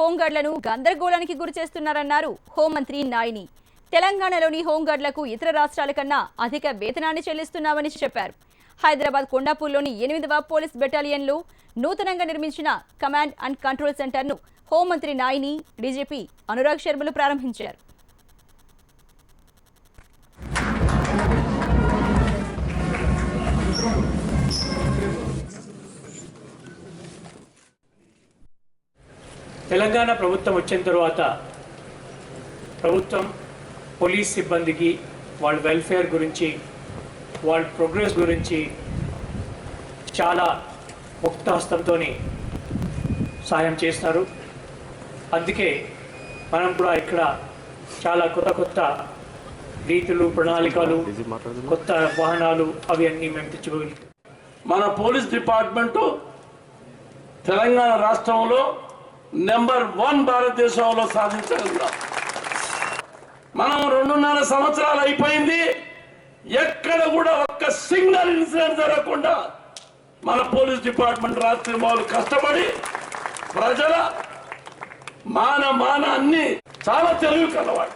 హోంగార్డులను గందరగోళానికి గురి చేస్తున్నారన్నారు హోంమంత్రి నాయిని. తెలంగాణలోని హోంగార్డులకు ఇతర రాష్ట్రాల కన్నా అధిక వేతనాన్ని చెల్లిస్తున్నామని చెప్పారు. హైదరాబాద్ కొండాపూర్లోని 8వ పోలీస్ బెటాలియన్లో నూతనంగా నిర్మించిన కమాండ్ అండ్ కంట్రోల్ సెంటర్ను హోంమంత్రి నాయిని, డీజీపీ అనురాగ్ శర్మలు ప్రారంభించారు. తెలంగాణ ప్రభుత్వం వచ్చిన తర్వాత ప్రభుత్వం పోలీస్ సిబ్బందికి వాళ్ళ వెల్ఫేర్ గురించి, వాళ్ళ ప్రోగ్రెస్ గురించి చాలా ముక్త హస్తంతో సాయం చేస్తారు. అందుకే మనం కూడా ఇక్కడ చాలా కొత్త రీతులు, ప్రణాళికలు, కొత్త వాహనాలు అవి అన్నీ మేము తెచ్చుకోగలిగాం. మన పోలీస్ డిపార్ట్మెంటు తెలంగాణ రాష్ట్రంలో నెంబర్ 1 భారతదేశంలో సాధించగలుగుతాం. మనం 2.5 సంవత్సరాలు అయిపోయింది, ఎక్కడ కూడా ఒక్క సింగిల్ ఇన్సిడెంట్ జరగకుండా మన పోలీస్ డిపార్ట్మెంట్ రాత్రి వాళ్ళు కష్టపడి ప్రజల మాన అన్ని చాలా తెలివి కలవాడు.